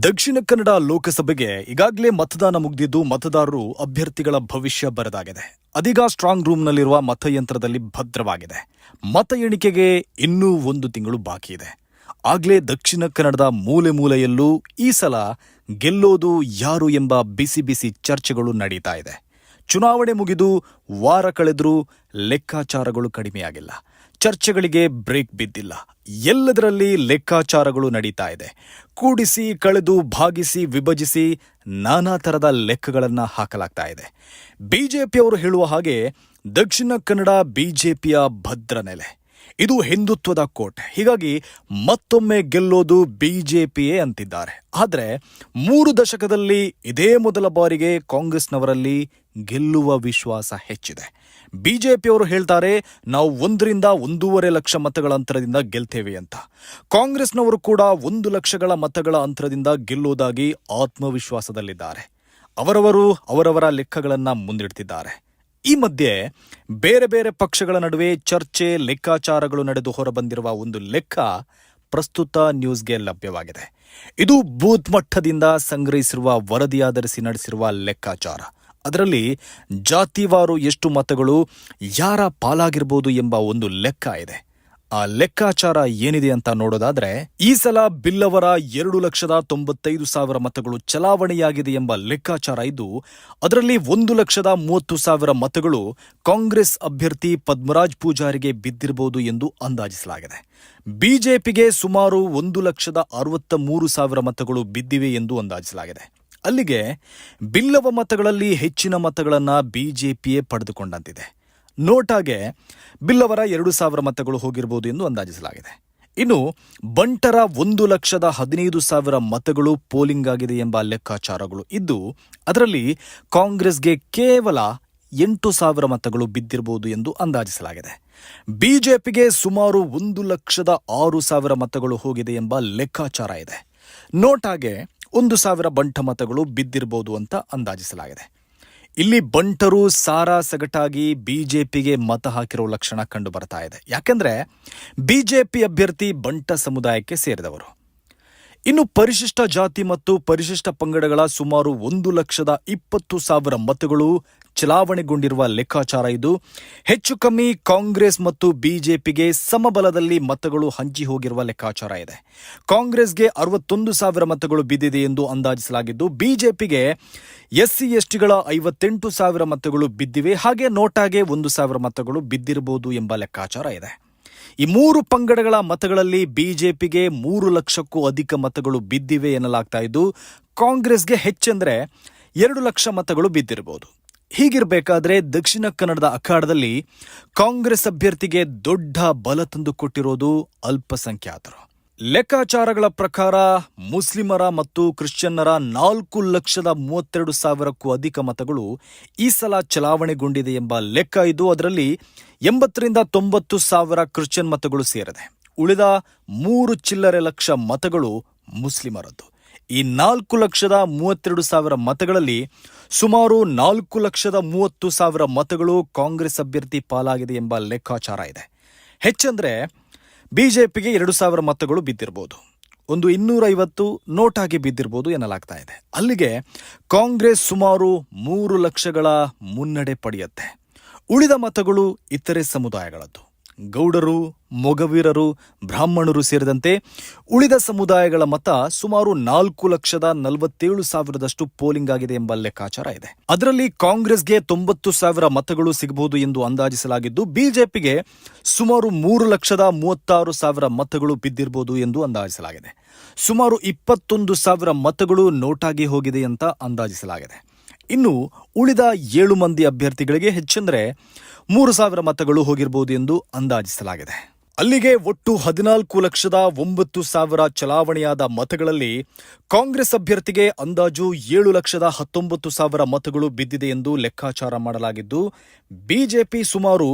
ದಕ್ಷಿಣ ಕನ್ನಡ ಲೋಕಸಭೆಗೆ ಈಗಾಗಲೇ ಮತದಾನ ಮುಗಿದಿದ್ದು ಮತದಾರರು ಅಭ್ಯರ್ಥಿಗಳ ಭವಿಷ್ಯ ಬರೆದಾಗಿದೆ. ಅದೀಗ ಸ್ಟ್ರಾಂಗ್ ರೂಮ್ನಲ್ಲಿರುವ ಮತಯಂತ್ರದಲ್ಲಿ ಭದ್ರವಾಗಿದೆ. ಮತ ಎಣಿಕೆಗೆ ಇನ್ನೂ 1 ತಿಂಗಳು ಬಾಕಿ ಇದೆ. ಆಗ್ಲೇ ದಕ್ಷಿಣ ಕನ್ನಡದ ಮೂಲೆ ಮೂಲೆಯಲ್ಲೂ ಈ ಸಲ ಗೆಲ್ಲೋದು ಯಾರು ಎಂಬ ಬಿಸಿ ಬಿಸಿ ಚರ್ಚೆಗಳು ನಡೀತಾ ಇದೆ. ಚುನಾವಣೆ ಮುಗಿದು ವಾರ ಕಳೆದರೂ ಲೆಕ್ಕಾಚಾರಗಳು ಕಡಿಮೆಯಾಗಿಲ್ಲ. ಚರ್ಚೆಗಳಿಗೆ ಬ್ರೇಕ್ ಬಿದ್ದಿಲ್ಲ. ಎಲ್ಲದರಲ್ಲಿ ಲೆಕ್ಕಾಚಾರಗಳು ನಡೀತಾ ಇದೆ. ಕೂಡಿಸಿ ಕಳೆದು ಭಾಗಿಸಿ ವಿಭಜಿಸಿ ನಾನಾ ಥರದ ಲೆಕ್ಕಗಳನ್ನು ಹಾಕಲಾಗ್ತಾ ಇದೆ. ಬಿಜೆಪಿಯವರು ಹೇಳುವ ಹಾಗೆ ದಕ್ಷಿಣ ಕನ್ನಡ ಬಿಜೆಪಿಯ ಭದ್ರ ನೆಲೆ. ಇದು ಹಿಂದುತ್ವದ ಕೋಟೆ. ಹೀಗಾಗಿ ಮತ್ತೊಮ್ಮೆ ಗೆಲ್ಲೋದು ಬಿಜೆಪಿಯೇ ಅಂತಿದ್ದಾರೆ. ಆದರೆ 3 ದಶಕದಲ್ಲಿ ಇದೇ ಮೊದಲ ಬಾರಿಗೆ ಕಾಂಗ್ರೆಸ್ನವರಲ್ಲಿ ಗೆಲ್ಲುವ ವಿಶ್ವಾಸ ಹೆಚ್ಚಿದೆ. ಬಿಜೆಪಿಯವರು ಹೇಳ್ತಾರೆ, ನಾವು 1 ರಿಂದ 1.5 ಲಕ್ಷ ಮತಗಳ ಅಂತರದಿಂದ ಗೆಲ್ತೇವೆ ಅಂತ. ಕಾಂಗ್ರೆಸ್ನವರು ಕೂಡ 1 ಲಕ್ಷಗಳ ಮತಗಳ ಅಂತರದಿಂದ ಗೆಲ್ಲೋದಾಗಿ ಆತ್ಮವಿಶ್ವಾಸದಲ್ಲಿದ್ದಾರೆ. ಅವರವರ ಲೆಕ್ಕಗಳನ್ನು ಮುಂದಿಡ್ತಿದ್ದಾರೆ. ಈ ಮಧ್ಯೆ ಬೇರೆ ಬೇರೆ ಪಕ್ಷಗಳ ನಡುವೆ ಚರ್ಚೆ, ಲೆಕ್ಕಾಚಾರಗಳು ನಡೆದು ಹೊರಬಂದಿರುವ ಒಂದು ಲೆಕ್ಕ ಪ್ರಸ್ತುತ ನ್ಯೂಸ್ಗೆ ಲಭ್ಯವಾಗಿದೆ. ಇದು ಬೂತ್ ಮಟ್ಟದಿಂದ ಸಂಗ್ರಹಿಸಿರುವ ವರದಿಯಾಧರಿಸಿ ನಡೆಸಿರುವ ಲೆಕ್ಕಾಚಾರ. ಅದರಲ್ಲಿ ಜಾತಿವಾರು ಎಷ್ಟು ಮತಗಳು ಯಾರ ಪಾಲಾಗಿರ್ಬೋದು ಎಂಬ ಒಂದು ಲೆಕ್ಕ ಇದೆ. ಆ ಲೆಕ್ಕಾಚಾರ ಏನಿದೆ ಅಂತ ನೋಡೋದಾದ್ರೆ, ಈ ಸಲ ಬಿಲ್ಲವರ 2,95,000 ಮತಗಳು ಚಲಾವಣೆಯಾಗಿದೆ ಎಂಬ ಲೆಕ್ಕಾಚಾರ ಇದ್ದು, ಅದರಲ್ಲಿ 1,30,000 ಮತಗಳು ಕಾಂಗ್ರೆಸ್ ಅಭ್ಯರ್ಥಿ ಪದ್ಮರಾಜ್ ಪೂಜಾರಿಗೆ ಬಿದ್ದಿರಬಹುದು ಎಂದು ಅಂದಾಜಿಸಲಾಗಿದೆ. ಬಿಜೆಪಿಗೆ ಸುಮಾರು 1,63,000 ಮತಗಳು ಬಿದ್ದಿವೆ ಎಂದು ಅಂದಾಜಿಸಲಾಗಿದೆ. ಅಲ್ಲಿಗೆ ಬಿಲ್ಲವ ಮತಗಳಲ್ಲಿ ಹೆಚ್ಚಿನ ಮತಗಳನ್ನು ಬಿಜೆಪಿಯೇ ಪಡೆದುಕೊಂಡಂತಿದೆ. ನೋಟಾಗೆ ಬಿಲ್ಲವರ 2,000 ಮತಗಳು ಹೋಗಿರಬಹುದು ಎಂದು ಅಂದಾಜಿಸಲಾಗಿದೆ. ಇನ್ನು ಬಂಟರ 1,15,000 ಮತಗಳು ಪೋಲಿಂಗ್ ಆಗಿದೆ ಎಂಬ ಲೆಕ್ಕಾಚಾರಗಳು ಇದ್ದು, ಅದರಲ್ಲಿ ಕಾಂಗ್ರೆಸ್ಗೆ ಕೇವಲ 8,000 ಮತಗಳು ಬಿದ್ದಿರಬಹುದು ಎಂದು ಅಂದಾಜಿಸಲಾಗಿದೆ. ಬಿಜೆಪಿಗೆ ಸುಮಾರು 1,06,000 ಮತಗಳು ಹೋಗಿದೆ ಎಂಬ ಲೆಕ್ಕಾಚಾರ ಇದೆ. ನೋಟಾಗೆ 1,000 ಬಂಟ ಮತಗಳು ಬಿದ್ದಿರಬಹುದು ಅಂತ ಅಂದಾಜಿಸಲಾಗಿದೆ. ಇಲ್ಲಿ ಬಂಟರು ಸಾರಾಸಗಟಾಗಿ ಬಿಜೆಪಿಗೆ ಮತ ಹಾಕಿರೋ ಲಕ್ಷಣ ಕಂಡು ಬರ್ತಾ ಇದೆ. ಯಾಕೆಂದ್ರೆ ಬಿಜೆಪಿ ಅಭ್ಯರ್ಥಿ ಬಂಟ ಸಮುದಾಯಕ್ಕೆ ಸೇರಿದವರು. ಇನ್ನು ಪರಿಶಿಷ್ಟ ಜಾತಿ ಮತ್ತು ಪರಿಶಿಷ್ಟ ಪಂಗಡಗಳ ಸುಮಾರು 1,20,000 ಮತಗಳು ಚಲಾವಣೆಗೊಂಡಿರುವ ಲೆಕ್ಕಾಚಾರ ಇದು. ಹೆಚ್ಚು ಕಮ್ಮಿ ಕಾಂಗ್ರೆಸ್ ಮತ್ತು ಬಿಜೆಪಿಗೆ ಸಮಬಲದಲ್ಲಿ ಮತಗಳು ಹಂಚಿ ಹೋಗಿರುವ ಲೆಕ್ಕಾಚಾರ ಇದೆ. ಕಾಂಗ್ರೆಸ್ಗೆ 61,000 ಮತಗಳು ಬಿದ್ದಿದೆ ಎಂದು ಅಂದಾಜಿಸಲಾಗಿದ್ದು, ಬಿಜೆಪಿಗೆ SC STಗಳ 58,000 ಮತಗಳು ಬಿದ್ದಿವೆ. ಹಾಗೆ ನೋಟಾಗೆ 1,000 ಮತಗಳು ಬಿದ್ದಿರಬಹುದು ಎಂಬ ಲೆಕ್ಕಾಚಾರ ಇದೆ. ಈ 3 ಪಂಗಡಗಳ ಮತಗಳಲ್ಲಿ ಬಿಜೆಪಿಗೆ 3 ಲಕ್ಷಕ್ಕೂ ಅಧಿಕ ಮತಗಳು ಬಿದ್ದಿವೆ ಎನ್ನಲಾಗ್ತಾ ಇದ್ದು, ಕಾಂಗ್ರೆಸ್ಗೆ ಹೆಚ್ಚೆಂದರೆ 2 ಲಕ್ಷ ಮತಗಳು ಬಿದ್ದಿರಬಹುದು. ಹೀಗಿರಬೇಕಾದ್ರೆ ದಕ್ಷಿಣ ಕನ್ನಡದ ಅಖಾಡದಲ್ಲಿ ಕಾಂಗ್ರೆಸ್ ಅಭ್ಯರ್ಥಿಗೆ ದೊಡ್ಡ ಬಲ ತಂದುಕೊಟ್ಟಿರೋದು ಅಲ್ಪಸಂಖ್ಯಾತರು. ಲೆಕ್ಕಾಚಾರಗಳ ಪ್ರಕಾರ ಮುಸ್ಲಿಮರ ಮತ್ತು ಕ್ರಿಶ್ಚಿಯನ್ನರ 4,32,000ಕ್ಕೂ ಅಧಿಕ ಮತಗಳು ಈ ಸಲ ಚಲಾವಣೆಗೊಂಡಿದೆ ಎಂಬ ಲೆಕ್ಕ ಇದ್ದು, ಅದರಲ್ಲಿ 80 ರಿಂದ 90,000 ಕ್ರಿಶ್ಚಿಯನ್ ಮತಗಳು ಸೇರಿದೆ. ಉಳಿದ 3 ಚಿಲ್ಲರೆ ಲಕ್ಷ ಮತಗಳು ಮುಸ್ಲಿಮರದ್ದು. ಈ 4,32,000 ಮತಗಳಲ್ಲಿ ಸುಮಾರು 4,30,000 ಮತಗಳು ಕಾಂಗ್ರೆಸ್ ಅಭ್ಯರ್ಥಿ ಪಾಲಾಗಿದೆ ಎಂಬ ಲೆಕ್ಕಾಚಾರ ಇದೆ. ಹೆಚ್ಚೆಂದರೆ ಬಿಜೆಪಿಗೆ 2,000 ಮತಗಳು ಬಿದ್ದಿರಬಹುದು. 250 ನೋಟಾಗಿ ಬಿದ್ದಿರಬಹುದು ಎನ್ನಲಾಗ್ತಾ ಇದೆ. ಅಲ್ಲಿಗೆ ಕಾಂಗ್ರೆಸ್ ಸುಮಾರು 3 ಲಕ್ಷಗಳ ಮುನ್ನಡೆ ಪಡೆಯುತ್ತೆ. ಉಳಿದ ಮತಗಳು ಇತರೆ ಸಮುದಾಯಗಳದ್ದು. ಗೌಡರು, ಮೊಗವೀರರು, ಬ್ರಾಹ್ಮಣರು ಸೇರಿದಂತೆ ಉಳಿದ ಸಮುದಾಯಗಳ ಮತ ಸುಮಾರು 4,47,000 ಪೋಲಿಂಗ್ ಆಗಿದೆ ಎಂಬ ಲೆಕ್ಕಾಚಾರ ಇದೆ. ಅದರಲ್ಲಿ ಕಾಂಗ್ರೆಸ್ಗೆ 90,000 ಮತಗಳು ಸಿಗಬಹುದು ಎಂದು ಅಂದಾಜಿಸಲಾಗಿದ್ದು, ಬಿಜೆಪಿಗೆ ಸುಮಾರು 3,36,000 ಮತಗಳು ಬಿದ್ದಿರಬಹುದು ಎಂದು ಅಂದಾಜಿಸಲಾಗಿದೆ. ಸುಮಾರು 21,000 ಮತಗಳು ನೋಟಾಗಿ ಹೋಗಿದೆ ಅಂತ ಅಂದಾಜಿಸಲಾಗಿದೆ. ಇನ್ನು ಉಳಿದ 7 ಮಂದಿ ಅಭ್ಯರ್ಥಿಗಳಿಗೆ ಹೆಚ್ಚೆಂದರೆ 3,000 ಮತಗಳು ಹೋಗಿರಬಹುದು ಎಂದು ಅಂದಾಜಿಸಲಾಗಿದೆ. ಅಲ್ಲಿಗೆ ಒಟ್ಟು 14,09,000 ಚಲಾವಣೆಯಾದ ಮತಗಳಲ್ಲಿ ಕಾಂಗ್ರೆಸ್ ಅಭ್ಯರ್ಥಿಗೆ ಅಂದಾಜು 7,19,000 ಮತಗಳು ಬಿದ್ದಿದೆ ಎಂದು ಲೆಕ್ಕಾಚಾರ ಮಾಡಲಾಗಿದ್ದು, ಬಿಜೆಪಿ ಸುಮಾರು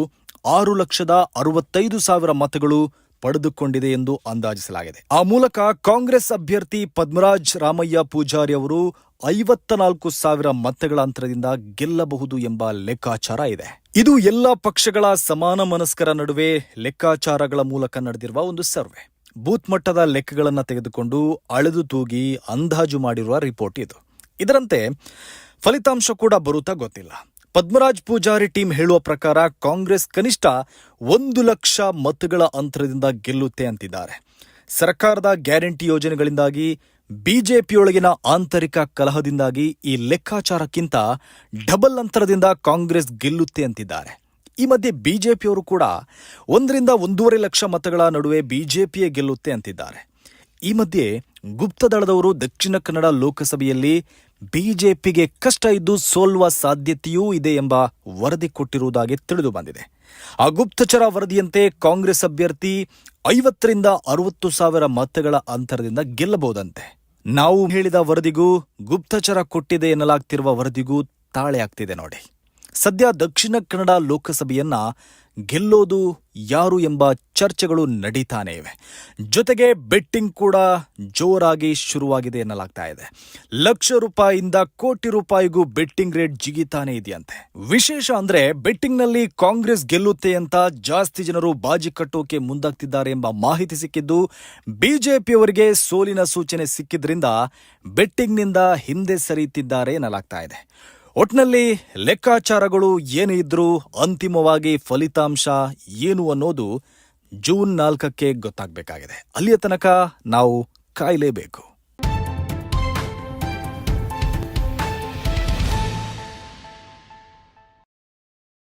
6,65,000 ಮತಗಳು ಪಡೆದುಕೊಂಡಿದೆ ಎಂದು ಅಂದಾಜಿಸಲಾಗಿದೆ. ಆ ಮೂಲಕ ಕಾಂಗ್ರೆಸ್ ಅಭ್ಯರ್ಥಿ ಪದ್ಮರಾಜ್ ರಾಮಯ್ಯ ಪೂಜಾರಿ ಅವರು 54,000 ಮತಗಳ ಅಂತರದಿಂದ ಗೆಲ್ಲಬಹುದು ಎಂಬ ಲೆಕ್ಕಾಚಾರ ಇದೆ. ಇದು ಎಲ್ಲ ಪಕ್ಷಗಳ ಸಮಾನ ಮನಸ್ಕರ ನಡುವೆ ಲೆಕ್ಕಾಚಾರಗಳ ಮೂಲಕ ನಡೆದಿರುವ ಒಂದು ಸರ್ವೆ. ಬೂತ್ ಮಟ್ಟದ ಲೆಕ್ಕಗಳನ್ನು ತೆಗೆದುಕೊಂಡು ಅಳೆದು ತೂಗಿ ಅಂದಾಜು ಮಾಡಿರುವ ರಿಪೋರ್ಟ್ ಇದು. ಇದರಂತೆ ಫಲಿತಾಂಶ ಕೂಡ ಬರುತ್ತಾ ಗೊತ್ತಿಲ್ಲ. ಪದ್ಮರಾಜ್ ಪೂಜಾರಿ ಟೀಮ್ ಹೇಳುವ ಪ್ರಕಾರ ಕಾಂಗ್ರೆಸ್ ಕನಿಷ್ಠ 1 ಲಕ್ಷ ಮತಗಳ ಅಂತರದಿಂದ ಗೆಲ್ಲುತ್ತೆ ಅಂತಿದ್ದಾರೆ. ಸರ್ಕಾರದ ಗ್ಯಾರಂಟಿ ಯೋಜನೆಗಳಿಂದಾಗಿ ಬಿಜೆಪಿಯೊಳಗಿನ ಆಂತರಿಕ ಕಲಹದಿಂದಾಗಿ ಈ ಲೆಕ್ಕಾಚಾರಕ್ಕಿಂತ ಡಬಲ್ ಅಂತರದಿಂದ ಕಾಂಗ್ರೆಸ್ ಗೆಲ್ಲುತ್ತೆ ಅಂತಿದ್ದಾರೆ. ಈ ಮಧ್ಯೆ ಬಿಜೆಪಿಯವರು ಕೂಡ 1ರಿಂದ 1.5 ಲಕ್ಷ ಮತಗಳ ನಡುವೆ ಬಿಜೆಪಿಯೇ ಗೆಲ್ಲುತ್ತೆ ಅಂತಿದ್ದಾರೆ. ಈ ಮಧ್ಯೆ ಗುಪ್ತದಳದವರು ದಕ್ಷಿಣ ಕನ್ನಡ ಲೋಕಸಭೆಯಲ್ಲಿ ಬಿಜೆಪಿಗೆ ಕಷ್ಟ ಇದ್ದು ಸೋಲುವ ಸಾಧ್ಯತೆಯೂ ಇದೆ ಎಂಬ ವರದಿ ಕೊಟ್ಟಿರುವುದಾಗಿ ತಿಳಿದು ಬಂದಿದೆ. ಆ ಗುಪ್ತಚರ ವರದಿಯಂತೆ ಕಾಂಗ್ರೆಸ್ ಅಭ್ಯರ್ಥಿ 50ರಿಂದ 60 ಸಾವಿರ ಮತಗಳ ಅಂತರದಿಂದ ಗೆಲ್ಲಬಹುದಂತೆ. ನಾವು ಹೇಳಿದ ವರದಿಗೂ ಗುಪ್ತಚರ ಕೊಟ್ಟಿದೆ ಎನ್ನಲಾಗ್ತಿರುವ ವರದಿಗೂ ತಾಳೆ ಆಗ್ತಿದೆ ನೋಡಿ. ಸದ್ಯ ದಕ್ಷಿಣ ಕನ್ನಡ ಲೋಕಸಭೆಯನ್ನ ಗೆಲ್ಲೋದು ಯಾರು ಎಂಬ ಚರ್ಚೆಗಳು ನಡೀತಾನೆ ಇವೆ. ಜೊತೆಗೆ ಬೆಟ್ಟಿಂಗ್ ಕೂಡ ಜೋರಾಗಿ ಶುರುವಾಗಿದೆ ಎನ್ನಲಾಗ್ತಾ ಇದೆ. ಲಕ್ಷ ರೂಪಾಯಿಯಿಂದ ಕೋಟಿ ರೂಪಾಯಿಗೂ ಬೆಟ್ಟಿಂಗ್ ರೇಟ್ ಜಿಗಿತಾನೆ ಇದೆಯಂತೆ. ವಿಶೇಷ ಅಂದ್ರೆ ಬೆಟ್ಟಿಂಗ್ನಲ್ಲಿ ಕಾಂಗ್ರೆಸ್ ಗೆಲ್ಲುತ್ತೆ ಅಂತ ಜಾಸ್ತಿ ಜನರು ಬಾಜಿ ಕಟ್ಟೋಕೆ ಮುಂದಾಗ್ತಿದ್ದಾರೆ ಎಂಬ ಮಾಹಿತಿ ಸಿಕ್ಕಿದ್ದು ಬಿಜೆಪಿಯವರಿಗೆ ಸೋಲಿನ ಸೂಚನೆ ಸಿಕ್ಕಿದ್ರಿಂದ ಬೆಟ್ಟಿಂಗ್ನಿಂದ ಹಿಂದೆ ಸರಿಯುತ್ತಿದ್ದಾರೆ ಎನ್ನಲಾಗ್ತಾ ಇದೆ. ಒಟ್ನಲ್ಲಿ ಲೆಕ್ಕಾಚಾರಗಳು ಏನೇ ಇದ್ರೂ ಅಂತಿಮವಾಗಿ ಫಲಿತಾಂಶ ಏನು ಅನ್ನೋದು ಜೂನ್ 4ಕ್ಕೆ ಗೊತ್ತಾಗಬೇಕಾಗಿದೆ. ಅಲ್ಲಿಯ ತನಕ ನಾವು ಕಾಯಲೇಬೇಕು.